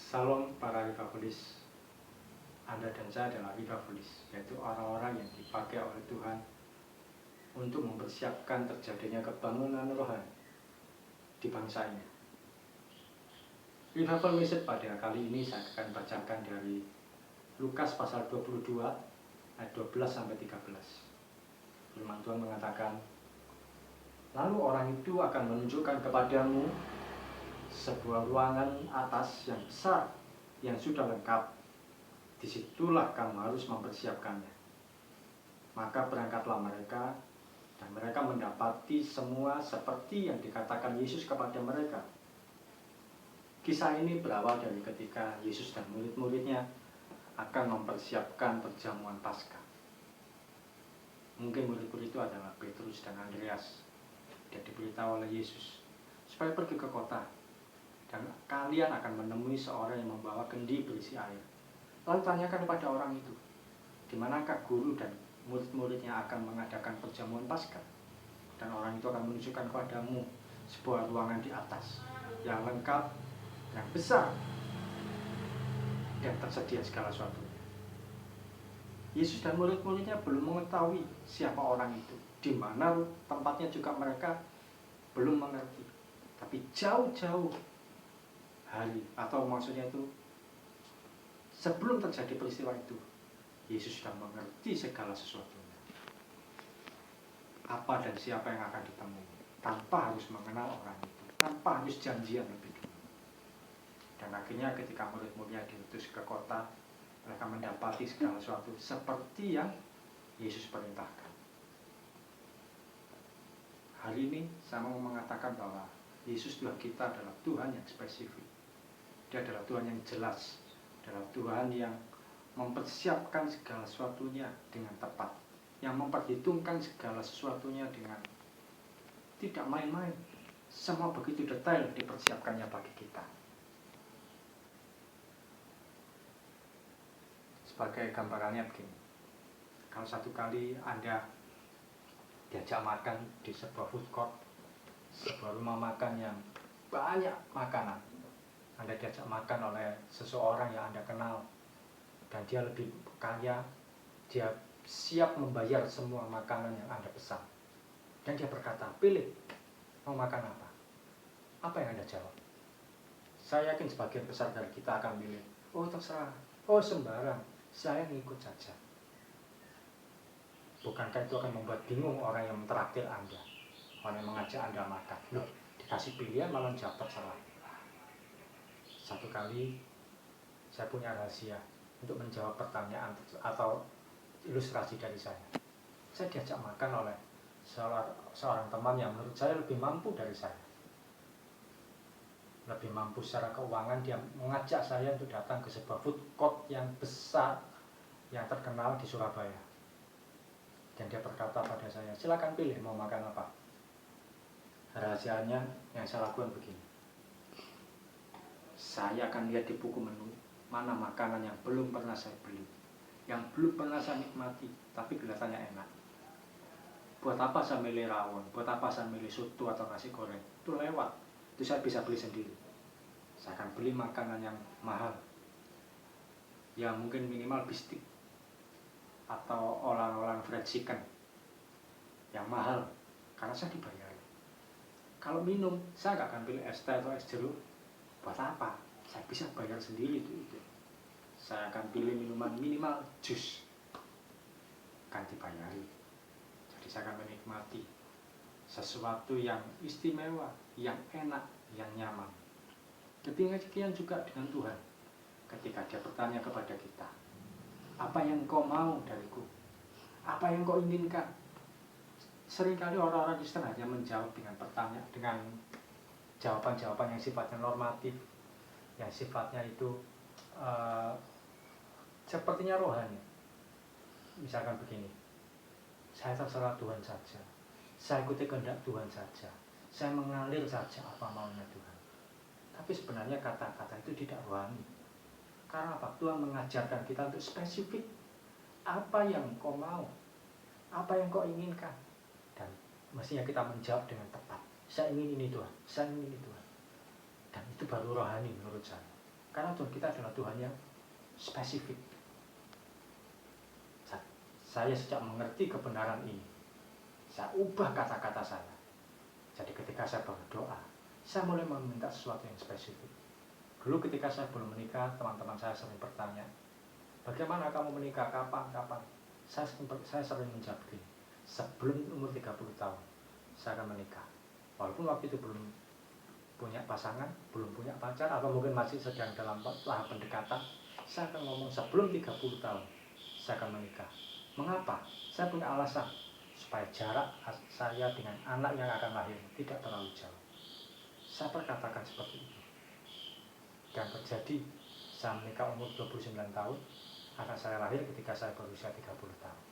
Salam para Livakulis. Anda dan saya adalah Livakulis, yaitu orang-orang yang dipakai oleh Tuhan untuk mempersiapkan terjadinya kebangunan rohani di bangsa ini. Revival Message pada kali ini saya akan bacakan dari Lukas pasal 22 ayat 12 sampai 13. Firman Tuhan mengatakan, "Lalu orang itu akan menunjukkan kepadamu sebuah ruangan atas yang besar yang sudah lengkap. Disitulah kamu harus mempersiapkannya." Maka berangkatlah mereka, dan mereka mendapati semua seperti yang dikatakan Yesus kepada mereka. Kisah ini berawal dari ketika Yesus dan murid-muridnya akan mempersiapkan perjamuan Paskah. Mungkin murid-murid itu adalah Petrus dan Andreas. Dia diberitahu oleh Yesus supaya pergi ke kota, dan kalian akan menemui seorang yang membawa kendi berisi air. Lalu tanyakan kepada orang itu, di manakah guru dan murid-muridnya akan mengadakan perjamuan Paskah? Dan orang itu akan menunjukkan kepadamu sebuah ruangan di atas yang lengkap, yang besar, dan tersedia segala sesuatu. Yesus dan murid-muridnya belum mengetahui siapa orang itu, di mana tempatnya juga mereka belum mengerti. Tapi jauh-jauh hari, atau maksudnya itu sebelum terjadi peristiwa itu, Yesus sudah mengerti segala sesuatunya. Apa dan siapa yang akan ditemui, tanpa harus mengenal orang itu, tanpa harus janjian lebih dulu. Dan akhirnya ketika murid-muridnya diutus ke kota, mereka mendapati segala sesuatu seperti yang Yesus perintahkan. Hari ini saya mau mengatakan bahwa Yesus Tuhan kita adalah Tuhan yang spesifik. Dia adalah Tuhan yang jelas, adalah Tuhan yang mempersiapkan segala sesuatunya dengan tepat, yang memperhitungkan segala sesuatunya dengan tidak main-main. Semua begitu detail dipersiapkannya bagi kita. Sebagai gambarannya begini, kalau satu kali Anda diajak makan di sebuah food court, sebuah rumah makan yang banyak makanan, Anda diajak makan oleh seseorang yang Anda kenal, dan dia lebih kaya, dia siap membayar semua makanan yang Anda pesan, dan dia berkata, "Pilih, mau makan apa?" Apa yang Anda jawab? Saya yakin sebagian besar dari kita akan pilih, "Oh terserah, oh sembarang, saya ngikut saja." Bukankah itu akan membuat bingung orang yang mentraktir Anda, orang yang mengajak Anda makan? Loh, dikasih pilihan malah jawab terserah. Satu kali saya punya rahasia untuk menjawab pertanyaan atau ilustrasi dari saya. Saya diajak makan oleh seorang teman yang menurut saya lebih mampu dari saya. Lebih mampu secara keuangan. Dia mengajak saya untuk datang ke sebuah food court yang besar, yang terkenal di Surabaya. Dan dia berkata pada saya, "Silakan pilih mau makan apa." Rahasianya yang saya lakukan begini. Saya akan lihat di buku menu mana makanan yang belum pernah saya beli, yang belum pernah saya nikmati, tapi kelihatannya enak. Buat apa saya milih rawon? Buat apa saya milih soto atau nasi goreng? Itu lewat. Itu saya bisa beli sendiri. Saya akan beli makanan yang mahal, yang mungkin minimal bistik atau orang-orang fried chicken yang mahal, karena saya dibayar. Kalau minum, saya nggak akan pilih es teh atau es jeruk. Buat apa? Saya bisa bayar sendiri itu. Saya akan pilih minuman minimal jus, akan dibayari. Jadi saya akan menikmati sesuatu yang istimewa, yang enak, yang nyaman. Demikian juga dengan Tuhan. Ketika Dia bertanya kepada kita, "Apa yang kau mau dariku? Apa yang kau inginkan?" Seringkali orang-orang Kristen hanya menjawab dengan pertanyaan, dengan jawaban-jawaban yang sifatnya normatif, yang sifatnya itu sepertinya rohani. Misalkan begini, "Saya terserah Tuhan saja, saya ikuti kehendak Tuhan saja, saya mengalir saja apa maunya Tuhan." Tapi sebenarnya kata-kata itu tidak rohani. Karena apa? Tuhan mengajarkan kita untuk spesifik. Apa yang kau mau? Apa yang kau inginkan? Dan mestinya kita menjawab dengan tepat. Saya ingin ini Tuhan, saya ingin ini Tuhan. Dan itu baru rohani menurut saya. Karena Tuhan kita adalah Tuhan yang spesifik. Saya sejak mengerti kebenaran ini, saya ubah kata-kata saya. Jadi ketika saya berdoa, saya mulai meminta sesuatu yang spesifik. Dulu ketika saya belum menikah, teman-teman saya sering bertanya, bagaimana kamu menikah, kapan? Saya sering menjawab begini, sebelum umur 30 tahun, saya akan menikah. Walaupun waktu itu belum punya pasangan, belum punya pacar, atau mungkin masih sedang dalam tahap pendekatan, saya akan ngomong sebelum 30 tahun, saya akan menikah. Mengapa? Saya punya alasan, supaya jarak saya dengan anak yang akan lahir tidak terlalu jauh. Saya perkatakan seperti itu. Dan terjadi, saya menikah umur 29 tahun, anak saya lahir ketika saya berusia 30 tahun.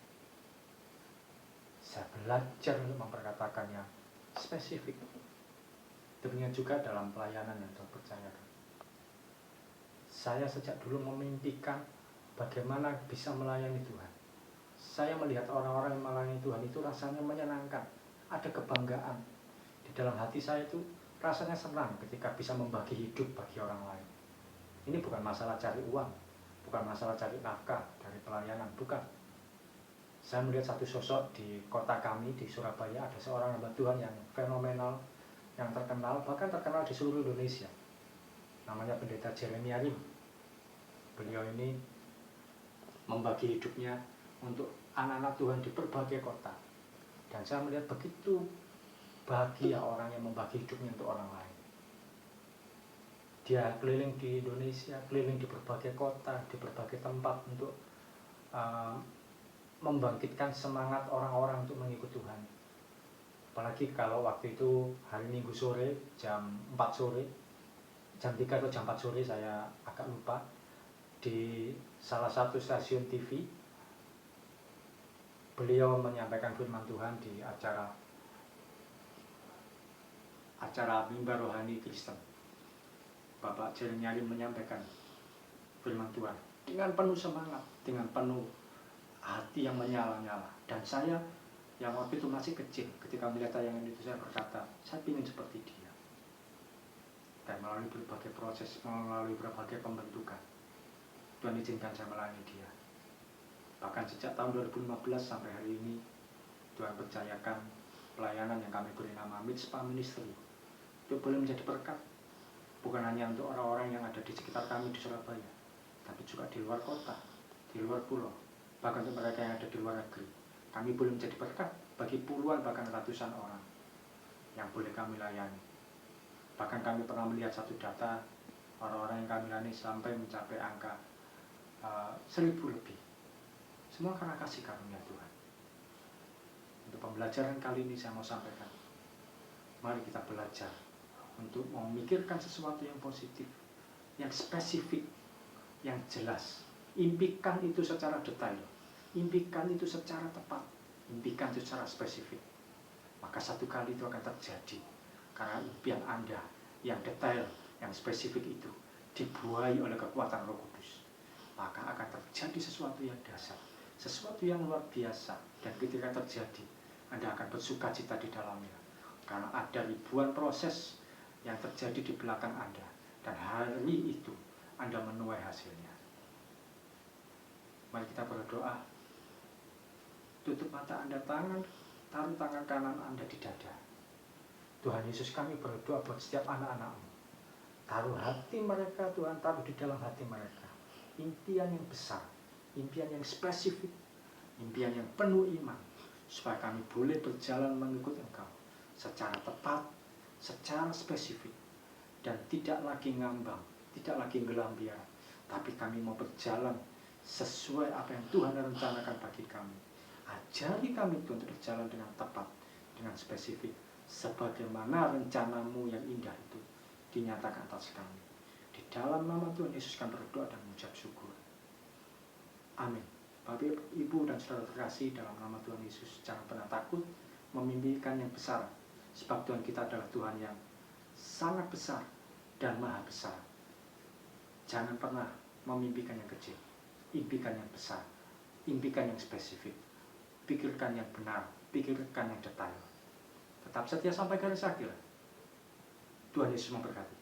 Saya belajar untuk memperkatakan yang spesifik. Demikian juga dalam pelayanan yang Tuhan percayakan. Saya sejak dulu memimpikan bagaimana bisa melayani Tuhan. Saya melihat orang-orang yang melayani Tuhan itu rasanya menyenangkan, ada kebanggaan. Di dalam hati saya itu rasanya senang ketika bisa membagi hidup bagi orang lain. Ini bukan masalah cari uang, bukan masalah cari nafkah dari pelayanan, bukan. Saya melihat satu sosok di kota kami, di Surabaya, ada seorang hamba Tuhan yang fenomenal, yang terkenal, bahkan terkenal di seluruh Indonesia. Namanya Pendeta Jeremia Lim. Beliau ini membagi hidupnya untuk anak-anak Tuhan di berbagai kota. Dan saya melihat begitu bahagia orang yang membagi hidupnya untuk orang lain. Dia keliling di Indonesia, keliling di berbagai kota, di berbagai tempat untuk membangkitkan semangat orang-orang untuk mengikut Tuhan. Apalagi kalau waktu itu hari Minggu sore, jam 4 sore, jam 3 atau jam 4 sore, saya agak lupa, di salah satu stasiun TV, beliau menyampaikan firman Tuhan di acara Mimbar Rohani Kristen. Bapak Jeremia Lim menyampaikan firman Tuhan dengan penuh semangat, dengan penuh hati yang menyala-nyala. Dan saya yang waktu itu masih kecil, ketika melihat tayangan itu saya berkata, saya ingin seperti dia. Dan melalui berbagai proses, melalui berbagai pembentukan, Tuhan izinkan saya melayani dia. Bahkan sejak tahun 2015 sampai hari ini, Tuhan percayakan pelayanan yang kami beri nama Mitspa Ministry itu boleh menjadi berkat, bukan hanya untuk orang-orang yang ada di sekitar kami di Surabaya, tapi juga di luar kota, di luar pulau, bahkan untuk mereka yang ada di luar negeri. Kami boleh menjadi berkat bagi puluhan bahkan ratusan orang yang boleh kami layani. Bahkan kami pernah melihat satu data, orang-orang yang kami layani sampai mencapai angka 1000 lebih. Semua karena kasih karunia Tuhan. Untuk pembelajaran kali ini saya mau sampaikan, mari kita belajar untuk memikirkan sesuatu yang positif, yang spesifik, yang jelas. Impikan itu secara detail, impikan itu secara tepat, impikan itu secara spesifik. Maka satu kali itu akan terjadi, karena impian Anda yang detail, yang spesifik itu dibuai oleh kekuatan Roh Kudus. Maka akan terjadi sesuatu yang dahsyat, sesuatu yang luar biasa. Dan ketika terjadi, Anda akan bersuka cita di dalamnya, karena ada ribuan proses yang terjadi di belakang Anda, dan hari itu Anda menuai hasilnya. Mari kita berdoa. Tutup mata Anda, taruh tangan kanan Anda di dada. Tuhan Yesus, kami berdoa buat setiap anak-anak-Mu. Taruh hati mereka, Tuhan, taruh di dalam hati mereka impian yang besar, impian yang spesifik, impian yang penuh iman, supaya kami boleh berjalan mengikut Engkau secara tepat, secara spesifik, dan tidak lagi ngambang, tidak lagi gelambiar, tapi kami mau berjalan sesuai apa yang Tuhan rencanakan bagi kami. Ajari kami Tuhan untuk berjalan dengan tepat, dengan spesifik, sebagaimana rencana-Mu yang indah itu dinyatakan atas kami. Di dalam nama Tuhan Yesus kami berdoa dan mengucap syukur. Amin. Bapak, Ibu, dan saudara terkasih, dalam nama Tuhan Yesus, jangan pernah takut memimpikan yang besar, sebab Tuhan kita adalah Tuhan yang sangat besar dan maha besar. Jangan pernah memimpikan yang kecil, impikan yang besar, impikan yang spesifik, pikirkan yang benar, pikirkan yang detail. Tetap setia sampai garis akhir. Tuhan Yesus memberkati.